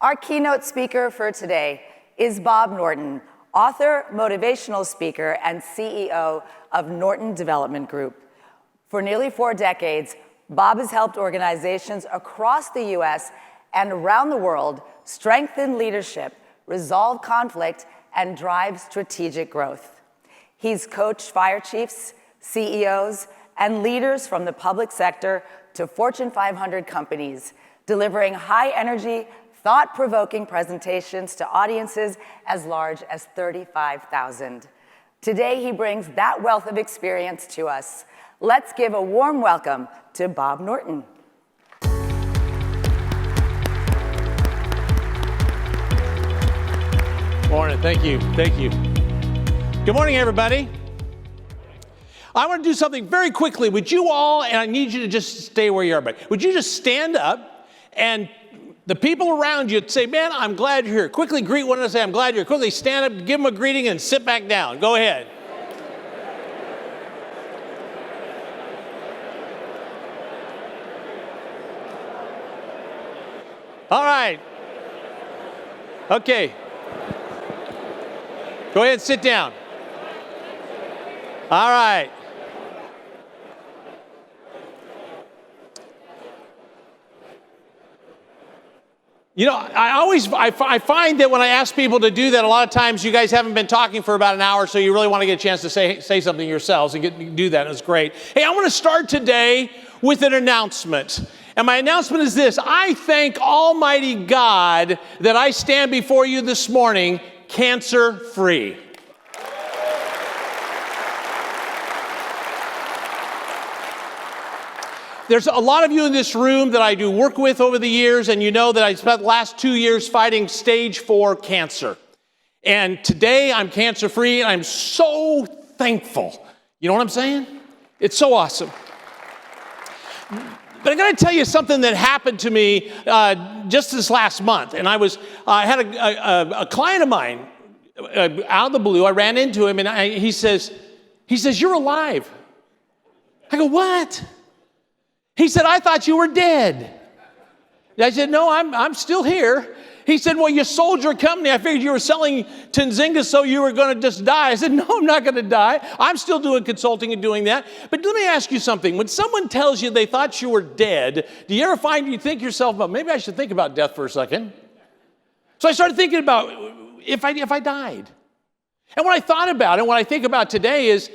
Our keynote speaker for today is Bob Norton, author, motivational speaker, and CEO of Norton Development Group. For nearly 4 decades, Bob has helped organizations across the US and around the world strengthen leadership, resolve conflict, and drive strategic growth. He's coached fire chiefs, CEOs, and leaders from the public sector to Fortune 500 companies, delivering high-energy, thought-provoking presentations to audiences as large as 35,000. Today, he brings that wealth of experience to us. Let's give a warm welcome to Bob Norton. Morning, thank you. Good morning, everybody. I want to do something very quickly. Would you all, and I need you to just stay where you are, but would you just stand up and the people around you say, man, I'm glad you're here. Quickly greet one another and say, I'm glad you're here. Quickly stand up, give them a greeting, and sit back down. Go ahead. All right. Okay. Go ahead and sit down. All right. You know, I find that when I ask people to do that, a lot of times you guys haven't been talking for about an hour, so you really want to get a chance to say something yourselves and do that. It's great. Hey, I want to start today with an announcement. And my announcement is this: I thank Almighty God that I stand before you this morning cancer-free. There's a lot of you in this room that I do work with over the years, and you know that I spent the last 2 years fighting stage 4 cancer. And today I'm cancer-free, and I'm so thankful. You know what I'm saying? It's so awesome. But I'm going to tell you something that happened to me just this last month. And I had a client of mine out of the blue. I ran into him, and he says, "You're alive." I go, "What?" He said, "I thought you were dead." I said, "No, I'm still here." He said, "Well, you sold your company. I figured you were selling Tinzinga so you were going to just die." I said, "No, I'm not going to die. I'm still doing consulting and doing that." But let me ask you something. When someone tells you they thought you were dead, do you ever find you think yourself, well, maybe I should think about death for a second? So I started thinking about if I died. And what I thought about and what I think about today is,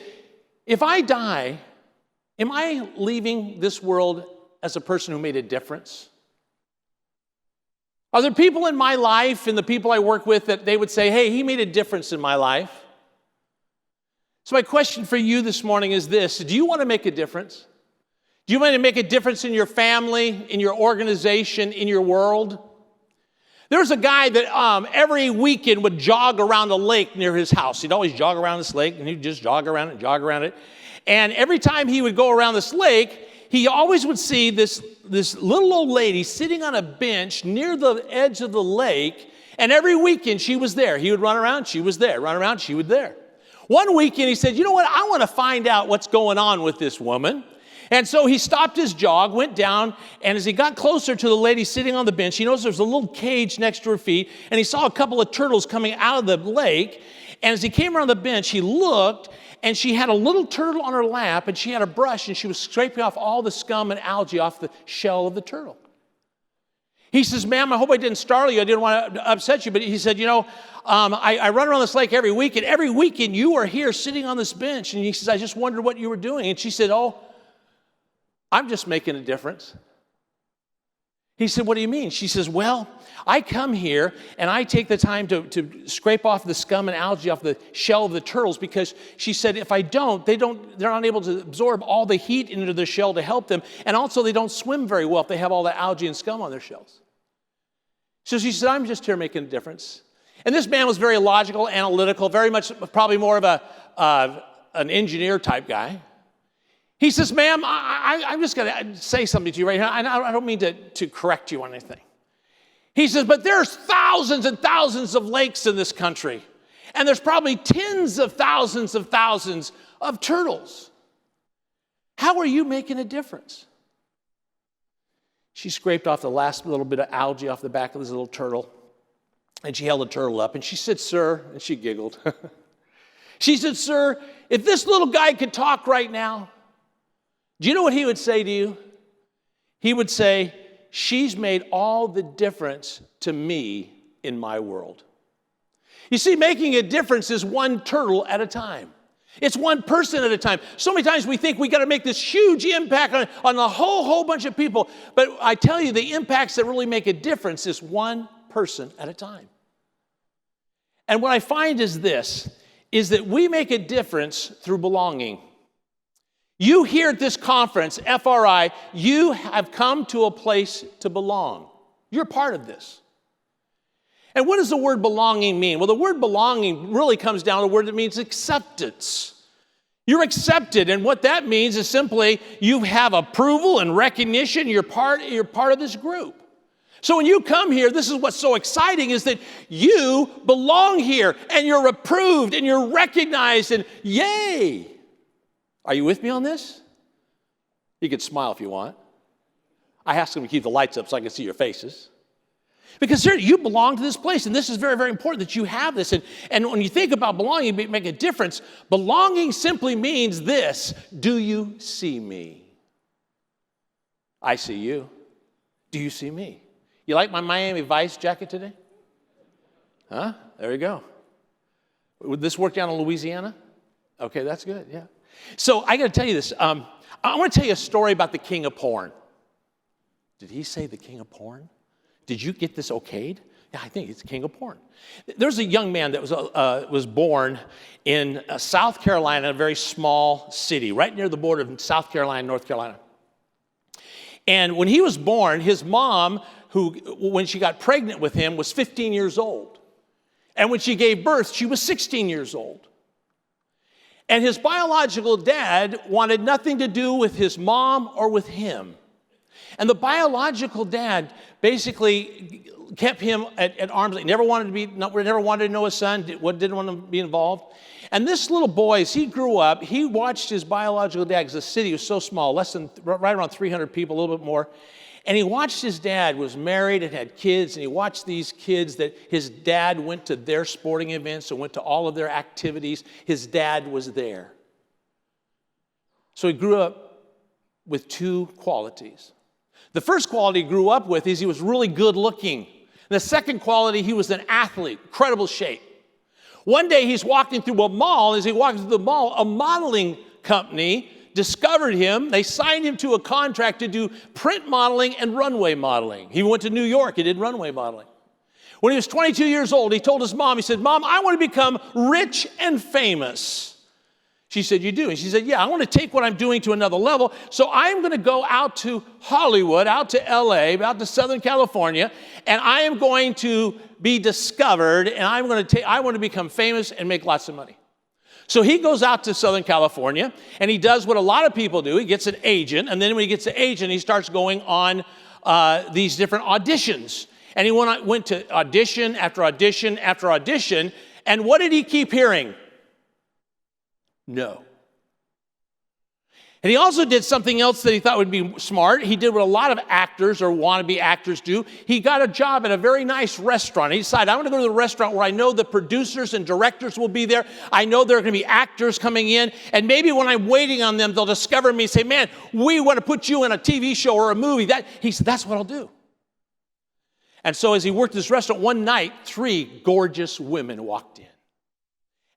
if I die, am I leaving this world as a person who made a difference? Are there people in my life and the people I work with that they would say, hey, he made a difference in my life? So my question for you this morning is this: do you want to make a difference? Do you want to make a difference in your family, in your organization, in your world? There's a guy that every weekend would jog around a lake near his house. He'd always jog around this lake, and he'd just jog around it. And every time he would go around this lake, he always would see this little old lady sitting on a bench near the edge of the lake, and every weekend she was there. He would run around, she was there. Run around, she was there. One weekend he said, you know what, I want to find out what's going on with this woman. And so he stopped his jog, went down, and as he got closer to the lady sitting on the bench, he noticed there was a little cage next to her feet, and he saw a couple of turtles coming out of the lake. And as he came around the bench, he looked, and she had a little turtle on her lap, and she had a brush, and she was scraping off all the scum and algae off the shell of the turtle. He says, ma'am, I hope I didn't startle you. I didn't want to upset you. But he said, I run around this lake every week, and every weekend you are here sitting on this bench. And he says, I just wondered what you were doing. And she said, oh, I'm just making a difference. He said, what do you mean? She says, well, I come here and I take the time to scrape off the scum and algae off the shell of the turtles, because she said, if I don't, they're not able to absorb all the heat into the shell to help them. And also they don't swim very well if they have all the algae and scum on their shells. So she said, I'm just here making a difference. And this man was very logical, analytical, very much probably more of an engineer type guy. He says, ma'am, I'm just going to say something to you right here. I don't mean to correct you on anything. He says, but there's thousands and thousands of lakes in this country. And there's probably tens of thousands of turtles. How are you making a difference? She scraped off the last little bit of algae off the back of this little turtle, and she held the turtle up, and she said, "Sir," and she giggled. She said, "Sir, if this little guy could talk right now, do you know what he would say to you? He would say, 'She's made all the difference to me in my world.'" You see, making a difference is one turtle at a time. It's one person at a time. So many times we think we got to make this huge impact on a whole bunch of people. But I tell you, the impacts that really make a difference is one person at a time. And what I find is this, is that we make a difference through belonging. You here at this conference, FRI, you have come to a place to belong. You're part of this. And what does the word belonging mean? Well, the word belonging really comes down to a word that means acceptance. You're accepted, and what that means is simply you have approval and recognition. You're part of this group. So when you come here, this is what's so exciting, is that you belong here, and you're approved, and you're recognized, and yay! Are you with me on this? You can smile if you want. I asked them to keep the lights up so I can see your faces. Because here, you belong to this place, and this is very, very important that you have this. And when you think about belonging, you make a difference. Belonging simply means this: do you see me? I see you. Do you see me? You like my Miami Vice jacket today? Huh? There you go. Would this work down in Louisiana? Okay, that's good, yeah. So I got to tell you this. I want to tell you a story about the king of porn. Did he say the king of porn? Did you get this okayed? Yeah, I think it's the king of porn. There's a young man that was born in South Carolina, a very small city, right near the border of South Carolina and North Carolina. And when he was born, his mom, when she got pregnant with him, was 15 years old. And when she gave birth, she was 16 years old. And his biological dad wanted nothing to do with his mom or with him. And the biological dad basically kept him at arm's length. Never wanted to know his son, didn't want to be involved. And this little boy, as he grew up, he watched his biological dad, because the city was so small, right around 300 people, a little bit more. And he watched his dad, was married and had kids, and he watched these kids that his dad went to their sporting events and went to all of their activities. His dad was there. So he grew up with two qualities. The first quality he grew up with is he was really good looking. And the second quality, he was an athlete, incredible shape. One day he's walking through a mall. As he walked through the mall, a modeling company discovered him. They signed him to a contract to do print modeling and runway modeling. He went to New York. He did runway modeling. When he was 22 years old, he told his mom, he said, "Mom, I want to become rich and famous." She said, "You do?" And she said, "Yeah, I want to take what I'm doing to another level. So I'm going to go out to Hollywood, out to LA, out to Southern California, and I am going to be discovered, and I want to become famous and make lots of money." So he goes out to Southern California, and he does what a lot of people do. He gets an agent, and then when he gets an agent, he starts going on these different auditions. And he went to audition after audition after audition, and what did he keep hearing? No. And he also did something else that he thought would be smart. He did what a lot of actors or wannabe actors do. He got a job at a very nice restaurant. He decided, I want to go to the restaurant where I know the producers and directors will be there. I know there are going to be actors coming in. And maybe when I'm waiting on them, they'll discover me and say, "Man, we want to put you in a TV show or a movie." He said, "That's what I'll do." And so as he worked at this restaurant, one night, 3 gorgeous women walked in.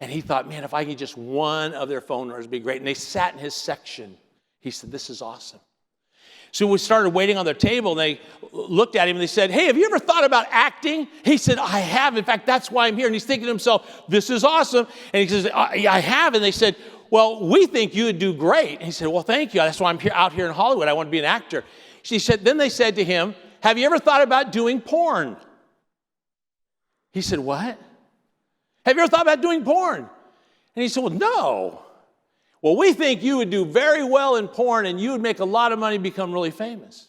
And he thought, "Man, if I could just one of their phone numbers, it'd be great." And they sat in his section. He said, "This is awesome." So we started waiting on their table, and they looked at him, and they said, "Hey, have you ever thought about acting?" He said, "I have. In fact, that's why I'm here." And he's thinking to himself, "This is awesome." And he says, "I have." And they said, "Well, we think you would do great." And he said, "Well, thank you. That's why I'm out here in Hollywood. I want to be an actor." Then they said to him, "Have you ever thought about doing porn?" He said, "What? Have you ever thought about doing porn?" And he said, "Well, no." "Well, we think you would do very well in porn, and you would make a lot of money and become really famous."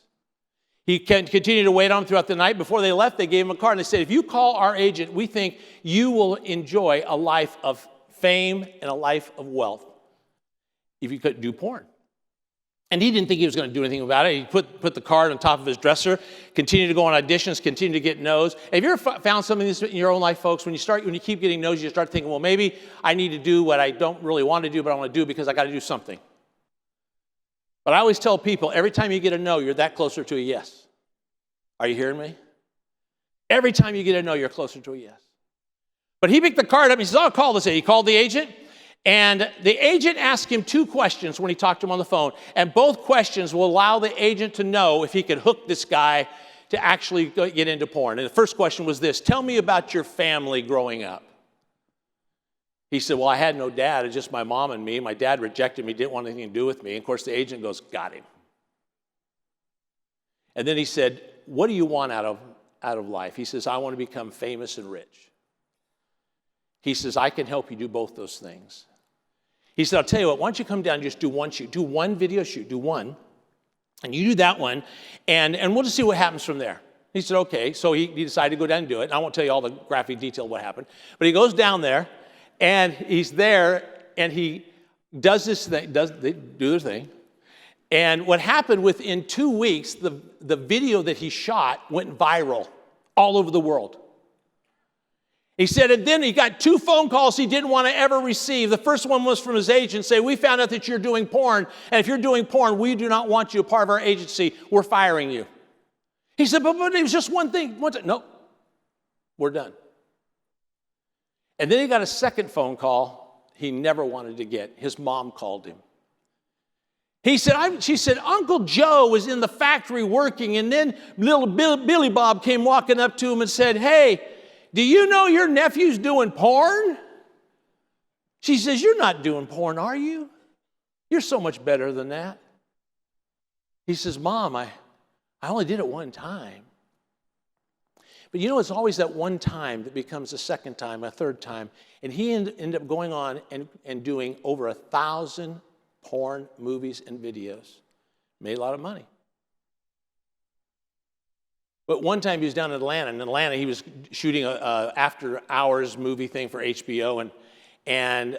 He continued to wait on him throughout the night. Before they left, they gave him a card, and they said, "If you call our agent, we think you will enjoy a life of fame and a life of wealth if you could do porn." And he didn't think he was going to do anything about it. He put the card on top of his dresser, continued to go on auditions, continued to get no's. Have you ever found something in your own life, folks? When you keep getting no's, you start thinking, well, maybe I need to do what I don't really want to do, but I want to do because I got to do something. But I always tell people, every time you get a no, you're that closer to a yes. Are you hearing me? Every time you get a no, you're closer to a yes. But he picked the card up and he says, I'll call this. He called the agent. And the agent asked him 2 questions when he talked to him on the phone. And both questions will allow the agent to know if he could hook this guy to actually get into porn. And the first question was this: tell me about your family growing up. He said, well, I had no dad. It's just my mom and me. My dad rejected me, didn't want anything to do with me. And of course, the agent goes, got him. And then he said, what do you want out of life? He says, I want to become famous and rich. He says, I can help you do both those things. He said, I'll tell you what, why don't you come down and just do one shoot. Do one video shoot, do one. And you do that one, and we'll just see what happens from there. He said, okay. So he decided to go down and do it. And I won't tell you all the graphic detail of what happened. But he goes down there, and he's there, and he does this thing, they do their thing. And what happened within 2 weeks, the video that he shot went viral all over the world. He said, and then he got 2 phone calls he didn't want to ever receive. The first one was from his agent saying, we found out that you're doing porn, and if you're doing porn, we do not want you a part of our agency. We're firing you. He said, but it was just one thing. No, we're done. And then he got a second phone call he never wanted to get. His mom called him. She said, Uncle Joe was in the factory working, and then little Billy Bob came walking up to him and said, hey, do you know your nephew's doing porn? She says, you're not doing porn, are you? You're so much better than that. He says, Mom, I only did it one time. But you know, it's always that one time that becomes a second time, a third time. And he ended up going on and doing over 1,000 porn movies and videos. Made a lot of money. But one time he was down in Atlanta. In Atlanta, he was shooting a after-hours movie thing for HBO. And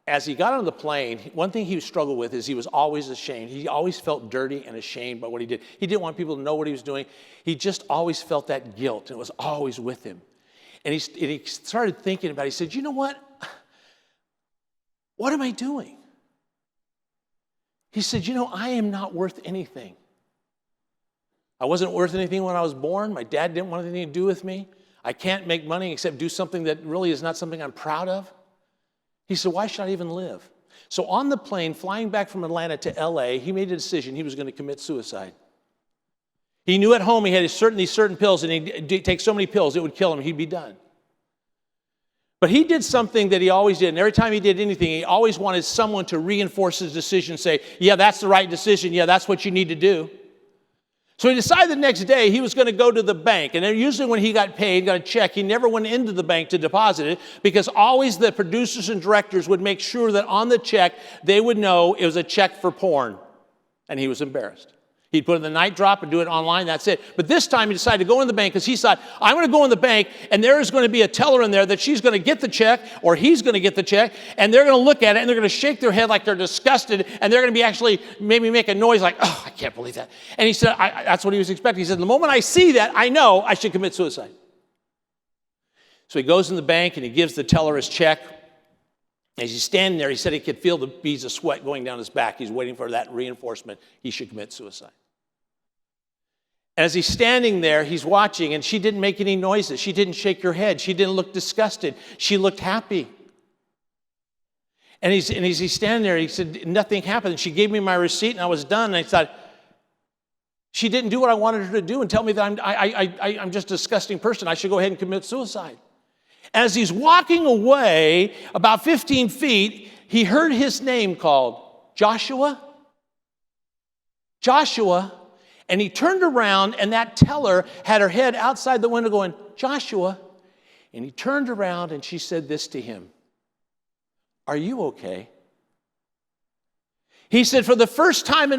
as he got on the plane, one thing he struggled with is he was always ashamed. He always felt dirty and ashamed by what he did. He didn't want people to know what he was doing. He just always felt that guilt, and it was always with him. And he started thinking about it. He said, you know what? What am I doing? He said, you know, I am not worth anything. I wasn't worth anything when I was born. My dad didn't want anything to do with me. I can't make money except do something that really is not something I'm proud of. He said, why should I even live? So on the plane, flying back from Atlanta to LA, he made a decision he was going to commit suicide. He knew at home he had these certain pills, and he'd take so many pills, it would kill him, he'd be done. But he did something that he always did, and every time he did anything, he always wanted someone to reinforce his decision, say, yeah, that's the right decision, yeah, that's what you need to do. So he decided the next day he was going to go to the bank. And then usually when he got paid, got a check, he never went into the bank to deposit it, because always the producers and directors would make sure that on the check they would know it was a check for porn. And he was embarrassed. He'd put in the night drop and do it online, that's it. But this time he decided to go in the bank because he thought, I'm going to go in the bank and there is going to be a teller in there that she's going to get the check, or he's going to get the check, and they're going to look at it and they're going to shake their head like they're disgusted, and they're going to be actually maybe make a noise like, oh, I can't believe that. And he said, that's what he was expecting. He said, the moment I see that, I know I should commit suicide. So he goes in the bank and he gives the teller his check. As he's standing there, he said he could feel the beads of sweat going down his back. He's waiting for that reinforcement. He should commit suicide. As he's standing there, he's watching, and she didn't make any noises. She didn't shake her head. She didn't look disgusted. She looked happy. And as he's standing there, he said, nothing happened. And she gave me my receipt, and I was done. And I thought, she didn't do what I wanted her to do and tell me that I'm just a disgusting person. I should go ahead and commit suicide. As he's walking away about 15 feet, he heard his name called, Joshua. Joshua. And he turned around, and that teller had her head outside the window going, Joshua. And he turned around, and she said this to him, are you okay? He said, for the first time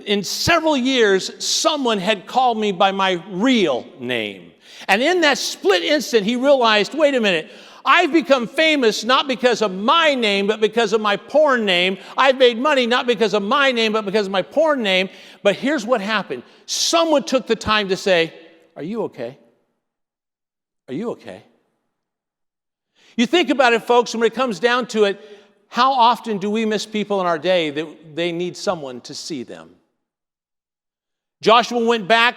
in several years, someone had called me by my real name. And in that split instant, he realized, wait a minute, I've become famous not because of my name, but because of my porn name. I've made money not because of my name, but because of my porn name. But here's what happened. Someone took the time to say, are you okay? Are you okay? You think about it, folks, and when it comes down to it, how often do we miss people in our day that they need someone to see them? Joshua went back,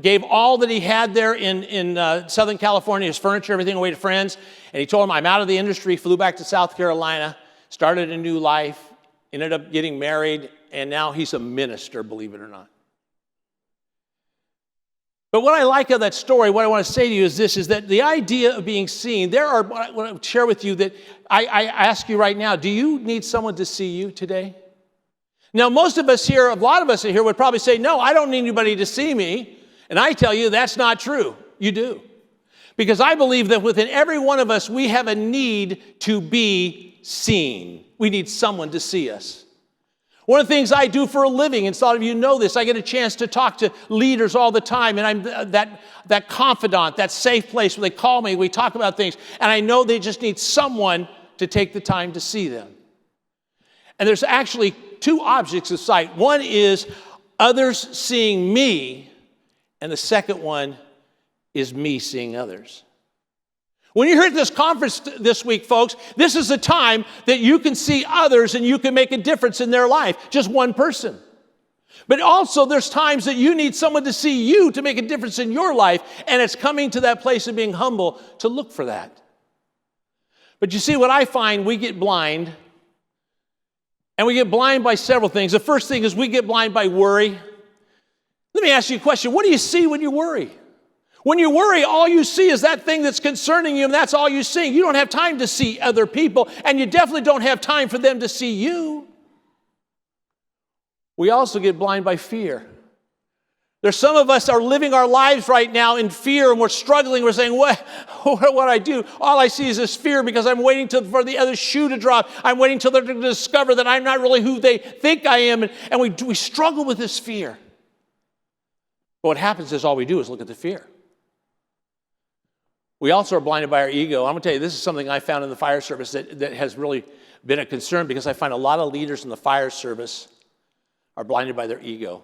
gave all that he had there in Southern California, his furniture, everything away to friends, and he told them, I'm out of the industry, flew back to South Carolina, started a new life, ended up getting married, and now he's a minister, believe it or not. But what I like of that story, what I want to say to you is this, is that the idea of being seen, I want to share with you that I ask you right now, do you need someone to see you today? Now, most of us here, a lot of us here would probably say, no, I don't need anybody to see me. And I tell you, that's not true. You do. Because I believe that within every one of us, we have a need to be seen. We need someone to see us. One of the things I do for a living, and a lot of you know this, I get a chance to talk to leaders all the time, and I'm that confidant, that safe place where they call me, we talk about things, and I know they just need someone to take the time to see them. And there's actually two objects of sight. One is others seeing me, and the second one is me seeing others. When you're here at this conference this week, folks, this is a time that you can see others and you can make a difference in their life, just one person. But also there's times that you need someone to see you to make a difference in your life, and it's coming to that place of being humble to look for that. But you see, what I find, we get blind, and we get blind by several things. The first thing is we get blind by worry. Let me ask you a question. What do you see when you worry? When you worry, all you see is that thing that's concerning you, and that's all you see. You don't have time to see other people, and you definitely don't have time for them to see you. We also get blind by fear. There's some of us are living our lives right now in fear, and we're struggling. We're saying, what I do? All I see is this fear because I'm waiting for the other shoe to drop. I'm waiting till they're to discover that I'm not really who they think I am, and we struggle with this fear. But what happens is all we do is look at the fear. We also are blinded by our ego. I'm going to tell you, this is something I found in the fire service that has really been a concern, because I find a lot of leaders in the fire service are blinded by their ego.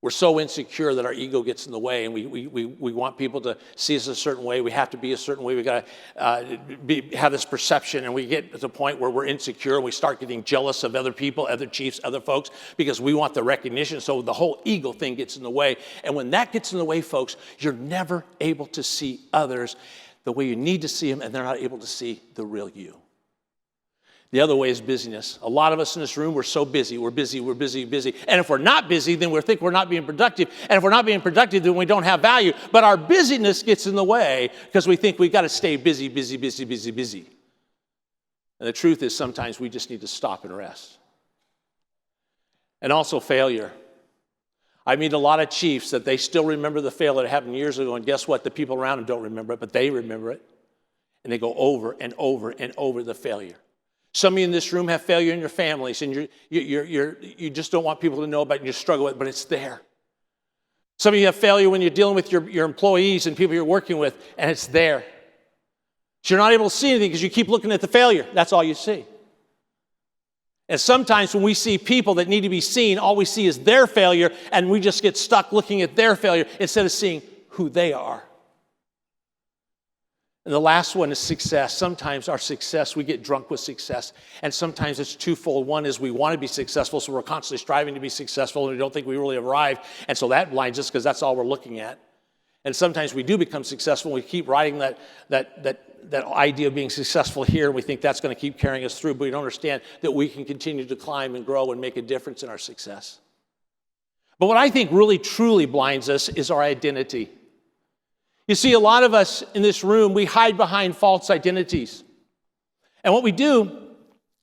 We're so insecure that our ego gets in the way, and we want people to see us a certain way. We have to be a certain way. We got to have this perception, and we get to the point where we're insecure, and we start getting jealous of other people, other chiefs, other folks, because we want the recognition. So the whole ego thing gets in the way. And when that gets in the way, folks, you're never able to see others the way you need to see them, and they're not able to see the real you. The other way is busyness. A lot of us in this room, we're so busy. We're busy. And if we're not busy, then we think we're not being productive. And if we're not being productive, then we don't have value. But our busyness gets in the way because we think we've got to stay busy. And the truth is, sometimes we just need to stop and rest. And also failure. I meet a lot of chiefs that they still remember the failure that happened years ago. And guess what? The people around them don't remember it, but they remember it. And they go over and over and over the failure. Some of you in this room have failure in your families, and you just don't want people to know about it, and you struggle with it, but it's there. Some of you have failure when you're dealing with your employees and people you're working with, and it's there. So you're not able to see anything because you keep looking at the failure. That's all you see. And sometimes when we see people that need to be seen, all we see is their failure, and we just get stuck looking at their failure instead of seeing who they are. And the last one is success. Sometimes our success, we get drunk with success. And sometimes it's twofold. One is we want to be successful, so we're constantly striving to be successful, and we don't think we really arrived. And so that blinds us because that's all we're looking at. And sometimes we do become successful, and we keep riding that idea of being successful here, and we think that's going to keep carrying us through, but we don't understand that we can continue to climb and grow and make a difference in our success. But what I think really, truly blinds us is our identity. You see, a lot of us in this room, we hide behind false identities. And what we do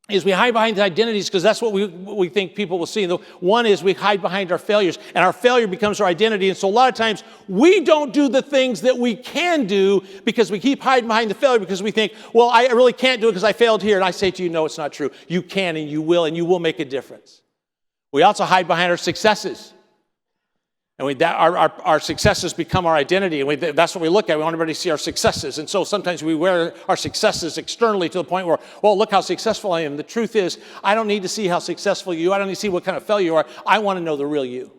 is we hide behind the identities because that's what we think people will see. And the one is we hide behind our failures, and our failure becomes our identity. And so a lot of times we don't do the things that we can do because we keep hiding behind the failure because we think, well, I really can't do it because I failed here. And I say to you, no, it's not true. You can and you will make a difference. We also hide behind our successes. And our successes become our identity, and that's what we look at. We want everybody to see our successes. And so sometimes we wear our successes externally to the point where, well, look how successful I am. The truth is, I don't need to see how successful you are. I don't need to see what kind of fellow you are. I want to know the real you.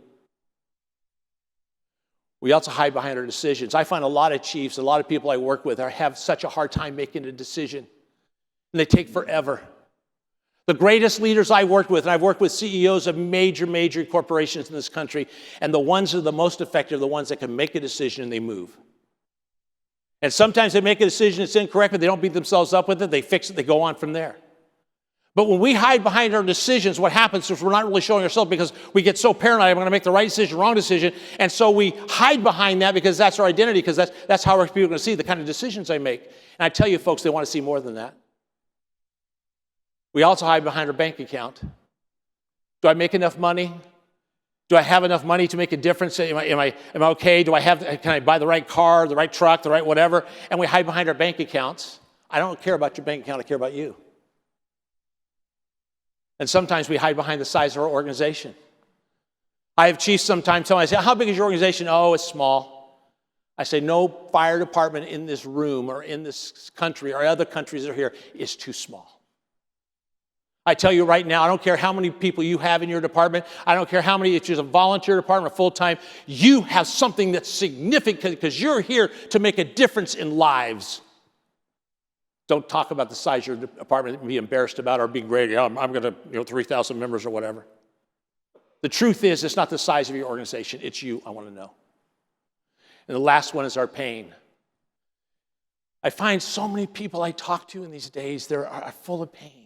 We also hide behind our decisions. I find a lot of chiefs, a lot of people I work with have such a hard time making a decision, and they take forever. The greatest leaders I worked with, and I've worked with CEOs of major corporations in this country, and the ones that are the most effective are the ones that can make a decision and they move. And sometimes they make a decision that's incorrect, but they don't beat themselves up with it. They fix it. They go on from there. But when we hide behind our decisions, what happens is we're not really showing ourselves because we get so paranoid, I'm going to make the right decision, wrong decision. And so we hide behind that because that's our identity, because that's how people are going to see the kind of decisions I make. And I tell you, folks, they want to see more than that. We also hide behind our bank account. Do I make enough money? Do I have enough money to make a difference? Am I okay? Can I buy the right car, the right truck, the right whatever? And we hide behind our bank accounts. I don't care about your bank account, I care about you. And sometimes we hide behind the size of our organization. I have chiefs sometimes tell me, I say, how big is your organization? Oh, it's small. I say, no fire department in this room or in this country or other countries that are here is too small. I tell you right now, I don't care how many people you have in your department. I don't care how many, if it's a volunteer department or full-time, you have something that's significant because you're here to make a difference in lives. Don't talk about the size of your department and be embarrassed about or be great. I'm going to, 3,000 members or whatever. The truth is, it's not the size of your organization. It's you, I want to know. And the last one is our pain. I find so many people I talk to in these days, they're full of pain.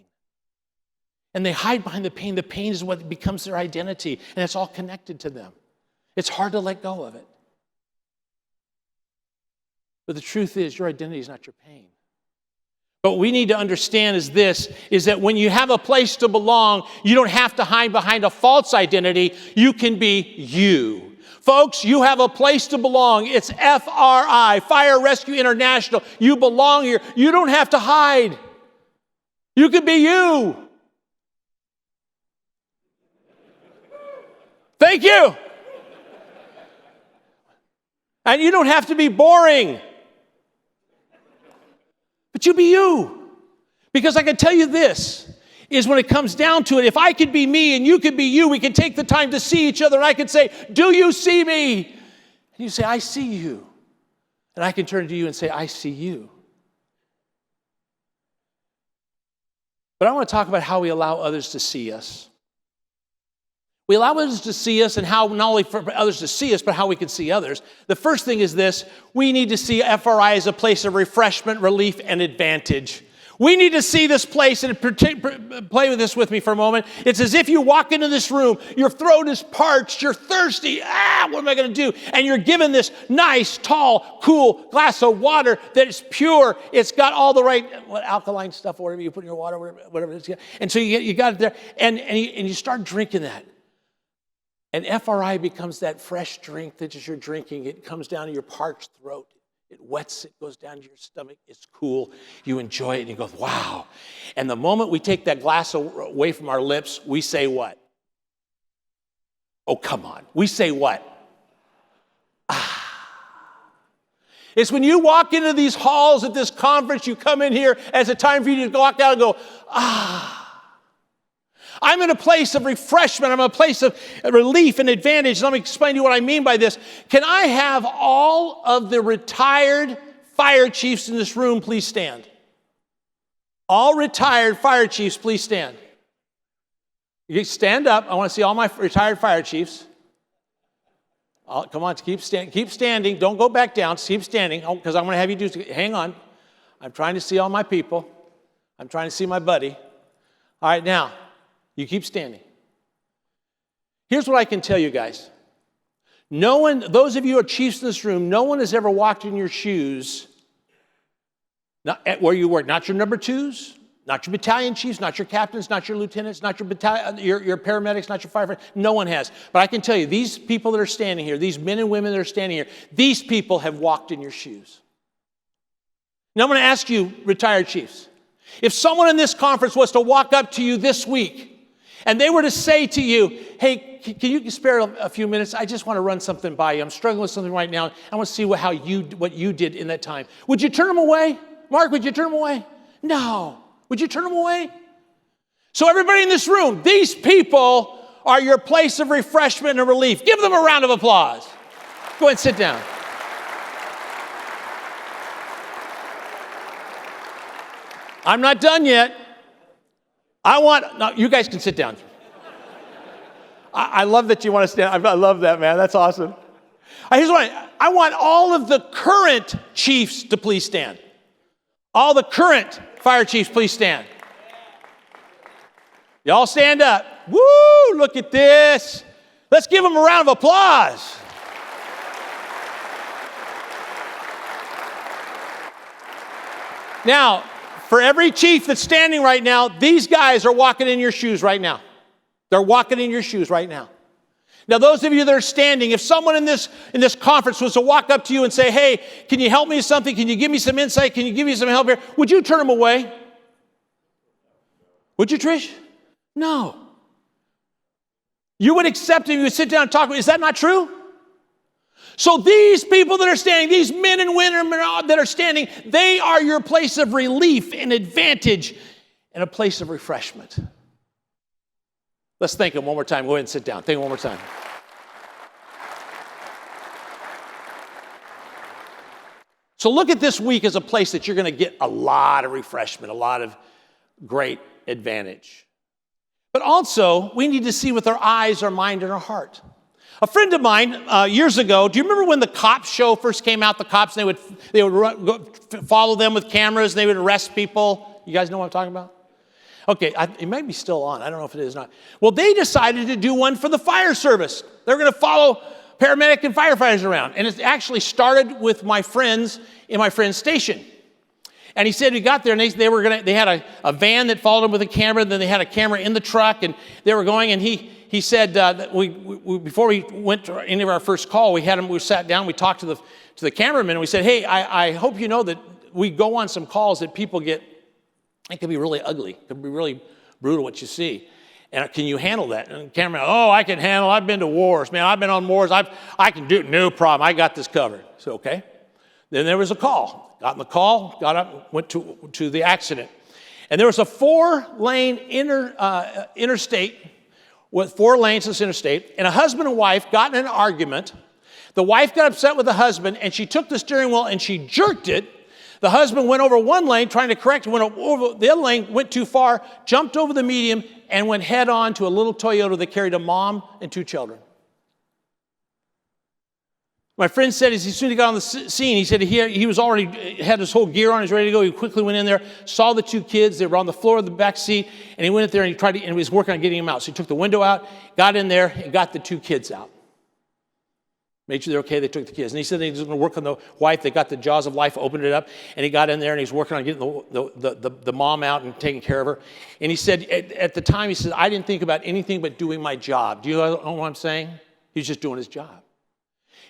And they hide behind the pain. The pain is what becomes their identity, and it's all connected to them. It's hard to let go of it. But the truth is, your identity is not your pain. But what we need to understand is that when you have a place to belong, you don't have to hide behind a false identity. You can be you. Folks, you have a place to belong. It's FRI, Fire Rescue International. You belong here. You don't have to hide. You can be you. Thank you. And you don't have to be boring. But you be you. Because I can tell you this, is when it comes down to it, if I could be me and you could be you, we can take the time to see each other, and I could say, do you see me? And you say, I see you. And I can turn to you and say, I see you. But I want to talk about how we allow others to see us. We allow others to see us, and how not only for others to see us, but how we can see others. The first thing is this: we need to see FRI as a place of refreshment, relief, and advantage. We need to see this place, and play with this with me for a moment. It's as if you walk into this room, your throat is parched, you're thirsty, what am I going to do? And you're given this nice, tall, cool glass of water that is pure. It's got all the right alkaline stuff, or whatever you put in your water, whatever it is. And so you got it there, and you start drinking that. And FRI becomes that fresh drink that as you're drinking, it comes down to your parched throat. It wets, it goes down to your stomach. It's cool. You enjoy it, and you go, wow. And the moment we take that glass away from our lips, we say what? Oh, come on. We say what? It's when you walk into these halls at this conference, you come in here, as a time for you to walk out and go, I'm in a place of refreshment. I'm in a place of relief and advantage. Let me explain to you what I mean by this. Can I have all of the retired fire chiefs in this room please stand? All retired fire chiefs, please stand. You stand up. I want to see all my retired fire chiefs. Come on, keep standing. Don't go back down. Keep standing, because I'm going to have you do. Hang on. I'm trying to see all my people. I'm trying to see my buddy. All right, now. You keep standing. Here's what I can tell you guys. No one, those of you who are chiefs in this room, no one has ever walked in your shoes, not at where you work, not your number twos, not your battalion chiefs, not your captains, not your lieutenants, not your your paramedics, not your firefighters. No one has. But I can tell you, these people that are standing here, these men and women that are standing here, these people have walked in your shoes. Now I'm going to ask you, retired chiefs, if someone in this conference was to walk up to you this week and they were to say to you, hey, can you spare a few minutes? I just want to run something by you. I'm struggling with something right now. I want to see what you did in that time. Would you turn them away? Mark, would you turn them away? No. Would you turn them away? So everybody in this room, these people are your place of refreshment and relief. Give them a round of applause. Go ahead and sit down. I'm not done yet. No, you guys can sit down. I love that you want to stand. I love that, man. That's awesome. Here's what I want all of the current chiefs to please stand. All the current fire chiefs, please stand. Y'all stand up. Woo, look at this. Let's give them a round of applause. Now, for every chief that's standing right now, these guys are walking in your shoes right now. They're walking in your shoes right now. Now, those of you that are standing, if someone in this conference was to walk up to you and say, hey, can you help me with something? Can you give me some insight? Can you give me some help here? Would you turn them away? Would you, Trish? No. You would accept him. You would sit down and talk with him. Is that not true? So these people that are standing, these men and women that are standing, they are your place of relief and advantage and a place of refreshment. Let's thank him one more time. Go ahead and sit down. Thank him one more time. So look at this week as a place that you're going to get a lot of refreshment, a lot of great advantage. But also, we need to see with our eyes, our mind, and our heart. A friend of mine years ago, do you remember when the cops show first came out, the cops, they would follow them with cameras, and they would arrest people? You guys know what I'm talking about? Okay, it may be still on. I don't know if it is or not. Well, they decided to do one for the fire service. They're going to follow paramedic and firefighters around. And it actually started with my friends in my friend's station. And he said he got there, and they had a van that followed him with a camera, and then they had a camera in the truck, and they were going, and he said that we before we went to any of our first call, we sat down, we talked to the cameraman, and we said, hey, I hope you know that we go on some calls that people get, it can be really ugly, it can be really brutal what you see. And can you handle that? And the cameraman, I can handle, I've been to wars, man, I've been on wars, I can do it, no problem, I got this covered. So, okay. Then there was a call. Got in the call, got up, went to the accident. And there was a 4-lane interstate, with 4 lanes this interstate, and a husband and wife got in an argument. The wife got upset with the husband, and she took the steering wheel and she jerked it. The husband went over one lane trying to correct it, went over the other lane, went too far, jumped over the median, and went head on to a little Toyota that carried a mom and 2 children. My friend said as soon as he got on the scene, he said he was already had his whole gear on, he was ready to go. He quickly went in there, saw the 2 kids. They were on the floor of the back seat, and he went in there and he was working on getting them out. So he took the window out, got in there, and got the 2 kids out. Made sure they're okay. They took the kids. And he said he was going to work on the wife. They got the jaws of life, opened it up, and he got in there, and he's working on getting the mom out and taking care of her. And he said at the time, he said, I didn't think about anything but doing my job. Do you know what I'm saying? He was just doing his job.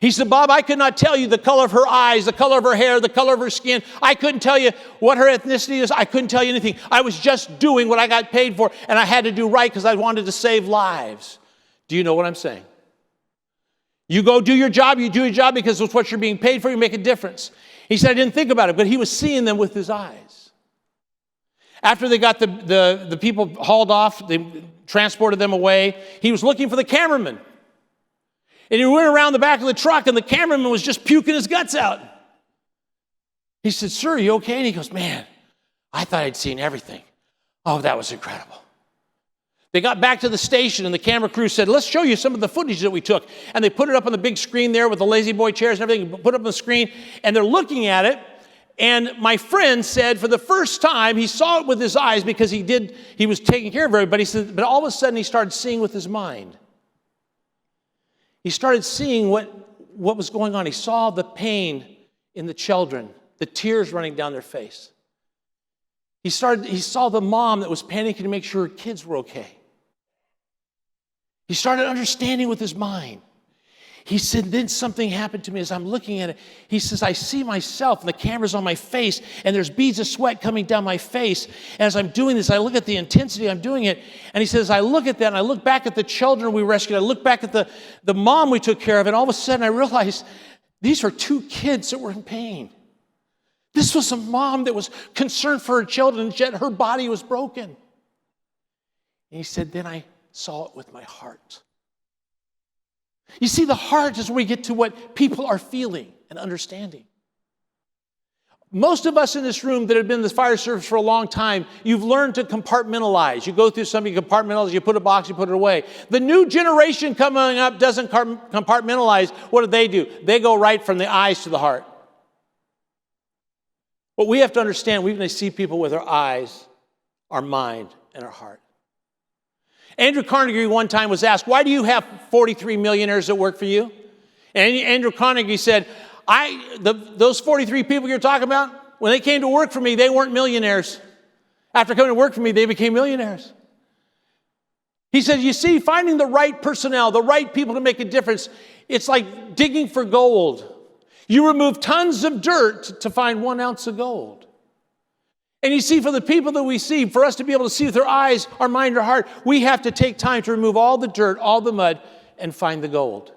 He said, Bob, I could not tell you the color of her eyes, the color of her hair, the color of her skin. I couldn't tell you what her ethnicity is. I couldn't tell you anything. I was just doing what I got paid for, and I had to do right because I wanted to save lives. Do you know what I'm saying? You go do your job, you do your job because it's what you're being paid for, you make a difference. He said, I didn't think about it, but he was seeing them with his eyes. After they got the people hauled off, they transported them away, he was looking for the cameraman. And he went around the back of the truck, and the cameraman was just puking his guts out. He said, sir, are you okay? And he goes, man, I thought I'd seen everything. Oh, that was incredible. They got back to the station, and the camera crew said, let's show you some of the footage that we took. And they put it up on the big screen there with the lazy boy chairs and everything, put it up on the screen, and they're looking at it. And my friend said for the first time, he saw it with his eyes because he was taking care of everybody. He said, but all of a sudden he started seeing with his mind. He started seeing what was going on. He saw the pain in the children, the tears running down their face. He saw the mom that was panicking to make sure her kids were okay. He started understanding with his mind. He said, then something happened to me as I'm looking at it. He says, I see myself, and the camera's on my face, and there's beads of sweat coming down my face. As I'm doing this, I look at the intensity I'm doing it. And he says, I look at that, and I look back at the children we rescued. I look back at the mom we took care of, and all of a sudden I realized these are 2 kids that were in pain. This was a mom that was concerned for her children, and yet her body was broken. And he said, then I saw it with my heart. You see, the heart is where we get to what people are feeling and understanding. Most of us in this room that have been in the fire service for a long time, you've learned to compartmentalize. You go through something, you compartmentalize, you put a box, you put it away. The new generation coming up doesn't compartmentalize. What do? They go right from the eyes to the heart. What we have to understand, we need to see people with our eyes, our mind, and our heart. Andrew Carnegie one time was asked, why do you have 43 millionaires that work for you? And Andrew Carnegie said, those 43 people you're talking about, when they came to work for me, they weren't millionaires. After coming to work for me, they became millionaires. He said, you see, finding the right personnel, the right people to make a difference, it's like digging for gold. You remove tons of dirt to find 1 ounce of gold. And you see, for the people that we see, for us to be able to see with our eyes, our mind, our heart, we have to take time to remove all the dirt, all the mud, and find the gold.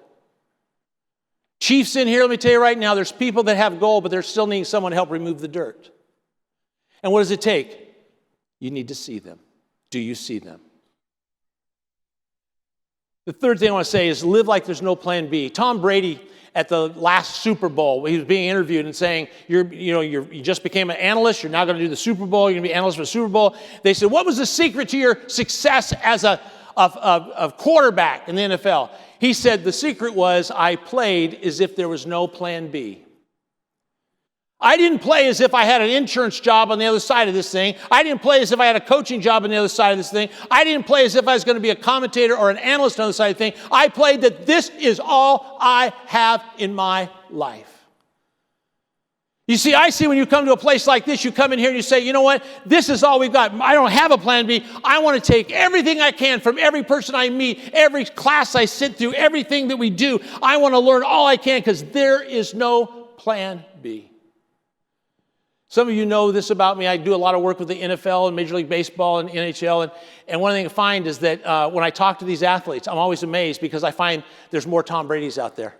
Chiefs in here, let me tell you right now, there's people that have gold, but they're still needing someone to help remove the dirt. And what does it take? You need to see them. Do you see them? The third thing I want to say is live like there's no plan B. Tom Brady, at the last Super Bowl, he was being interviewed and saying, you just became an analyst, you're now going to do the Super Bowl, you're going to be an analyst for the Super Bowl. They said, what was the secret to your success as a quarterback in the NFL? He said, the secret was I played as if there was no plan B. I didn't play as if I had an insurance job on the other side of this thing. I didn't play as if I had a coaching job on the other side of this thing. I didn't play as if I was going to be a commentator or an analyst on the other side of the thing. I played that this is all I have in my life. You see, I see when you come to a place like this, you come in here and you say, you know what? This is all we've got. I don't have a plan B. I want to take everything I can from every person I meet, every class I sit through, everything that we do. I want to learn all I can because there is no plan B. Some of you know this about me. I do a lot of work with the NFL and Major League Baseball and NHL. And one thing I find is that when I talk to these athletes, I'm always amazed because I find there's more Tom Brady's out there.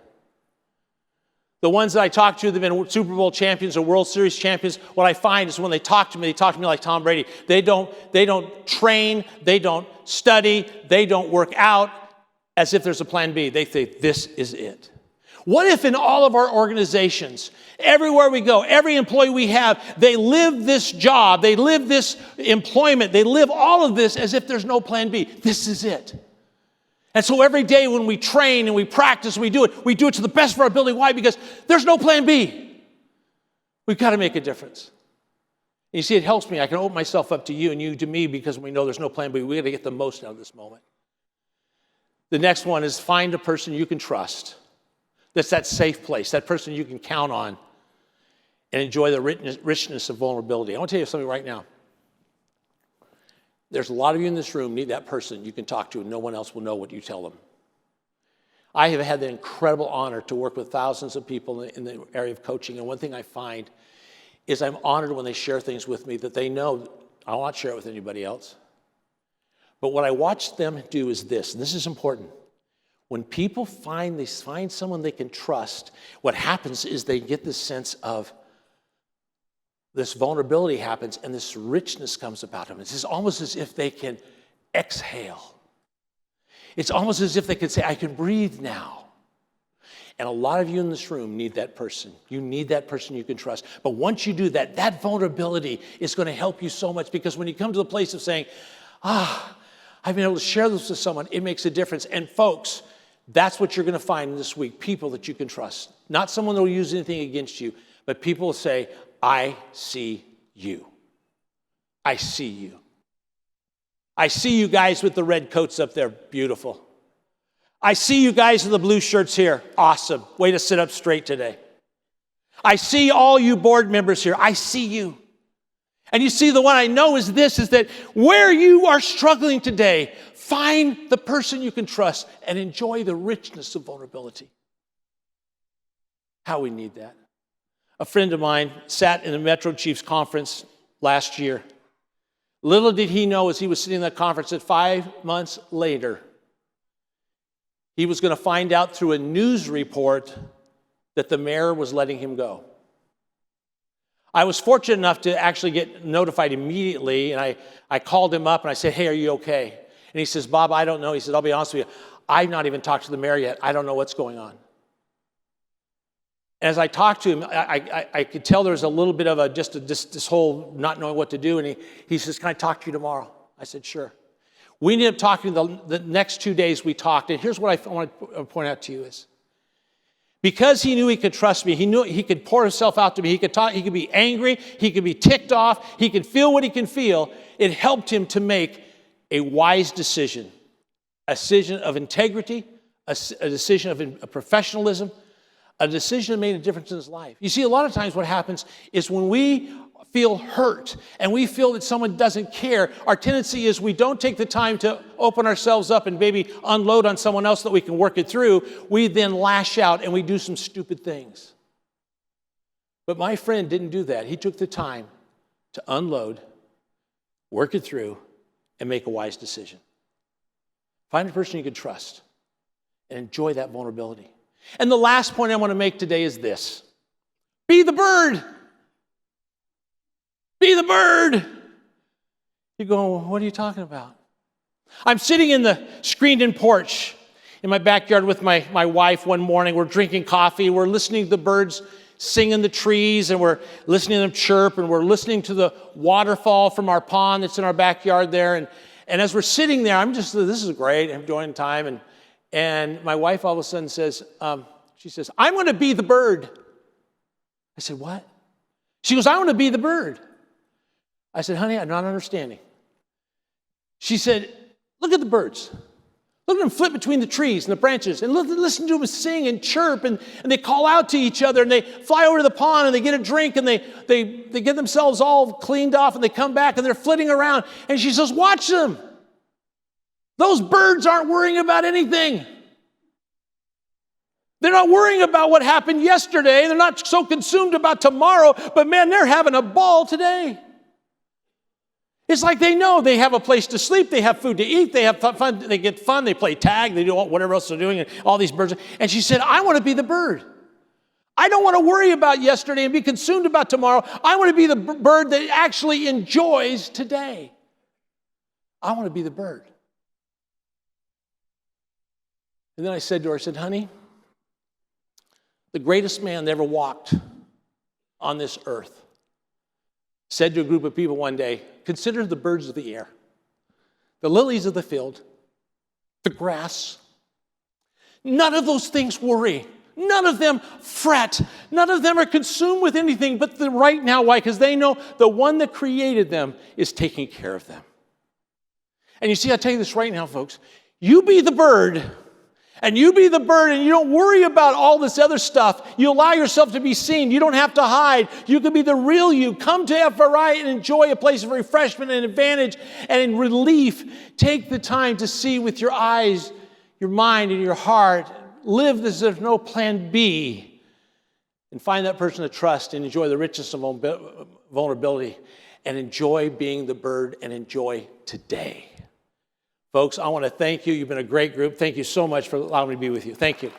The ones that I talk to, they've been Super Bowl champions or World Series champions. What I find is when they talk to me like Tom Brady. They don't train, they don't study, they don't work out as if there's a plan B. They think this is it. What if in all of our organizations, everywhere we go, every employee we have, they live this job, they live this employment, they live all of this as if there's no plan B. This is it. And so every day when we train and we practice, we do it to the best of our ability. Why? Because there's no plan B. We've got to make a difference. And you see, it helps me. I can open myself up to you and you to me because we know there's no plan B. We've got to get the most out of this moment. The next one is find a person you can trust. That's that safe place, that person you can count on and enjoy the richness of vulnerability. I want to tell you something right now. There's a lot of you in this room need that person you can talk to and no one else will know what you tell them. I have had the incredible honor to work with thousands of people in the area of coaching, and one thing I find is I'm honored when they share things with me that they know I won't share it with anybody else. But what I watch them do is this, and this is important. When people find someone they can trust, what happens is they get this sense of this vulnerability happens and this richness comes about them. It's almost as if they can exhale. It's almost as if they can say, I can breathe now. And a lot of you in this room need that person. You need that person you can trust. But once you do that, that vulnerability is going to help you so much because when you come to the place of saying, I've been able to share this with someone, it makes a difference. And folks, that's what you're going to find this week, people that you can trust. Not someone that will use anything against you, but people will say, I see you. I see you. I see you guys with the red coats up there. Beautiful. I see you guys in the blue shirts here. Awesome. Way to sit up straight today. I see all you board members here. I see you. And you see, the one I know is this, is that where you are struggling today, find the person you can trust and enjoy the richness of vulnerability. How we need that. A friend of mine sat in a Metro Chiefs conference last year. Little did he know as he was sitting in that conference that 5 months later, he was going to find out through a news report that the mayor was letting him go. I was fortunate enough to actually get notified immediately, and I called him up and I said, hey, are you okay? And he says, Bob, I don't know. He said, I'll be honest with you, I've not even talked to the mayor yet. I don't know what's going on. As I talked to him, I could tell there was a little bit of this whole not knowing what to do, and he says, can I talk to you tomorrow? I said, sure. We ended up talking the next 2 days we talked, and here's what I want to point out to you is, because he knew he could trust me, he knew he could pour himself out to me, he could talk, he could be angry, he could be ticked off, he could feel what he can feel. It helped him to make a wise decision, a decision of integrity, a decision of professionalism, a decision that made a difference in his life. You see, a lot of times what happens is when we feel hurt and we feel that someone doesn't care, our tendency is we don't take the time to open ourselves up and maybe unload on someone else that we can work it through. We then lash out and we do some stupid things. But my friend didn't do that. He took the time to unload, work it through, and make a wise decision. Find a person you can trust and enjoy that vulnerability. And the last point I want to make today is this. Be the bird. Be the bird. You go, well, what are you talking about? I'm sitting in the screened-in porch in my backyard with my wife one morning. We're drinking coffee. We're listening to the birds sing in the trees, and we're listening to them chirp, and we're listening to the waterfall from our pond that's in our backyard there. And as we're sitting there, this is great. I'm enjoying time. And my wife all of a sudden says, she says, I'm going to be the bird. I said, what? She goes, I want to be the bird. I said, honey, I'm not understanding. She said, look at the birds. Look at them flip between the trees and the branches, and listen to them sing and chirp, and they call out to each other, and they fly over to the pond, and they get a drink, and they get themselves all cleaned off, and they come back, and they're flitting around. And she says, watch them. Those birds aren't worrying about anything. They're not worrying about what happened yesterday. They're not so consumed about tomorrow, but man, they're having a ball today. It's like they know they have a place to sleep, they have food to eat, they have fun, they get fun, they play tag, they do whatever else they're doing, and all these birds. And she said, I want to be the bird. I don't want to worry about yesterday and be consumed about tomorrow. I want to be the bird that actually enjoys today. I want to be the bird. And then I said to her, I said, honey, the greatest man that ever walked on this earth said to a group of people one day, consider the birds of the air, the lilies of the field, the grass. None of those things worry. None of them fret. None of them are consumed with anything but the right now. Why? Because they know the one that created them is taking care of them. And you see, I'll tell you this right now, folks. You be the bird. And you be the bird, and you don't worry about all this other stuff. You allow yourself to be seen. You don't have to hide. You can be the real you. Come to FRI and enjoy a place of refreshment and advantage and in relief. Take the time to see with your eyes, your mind, and your heart. Live as if there's no plan B. And find that person to trust and enjoy the richness of vulnerability. And enjoy being the bird and enjoy today. Folks, I want to thank you. You've been a great group. Thank you so much for allowing me to be with you. Thank you.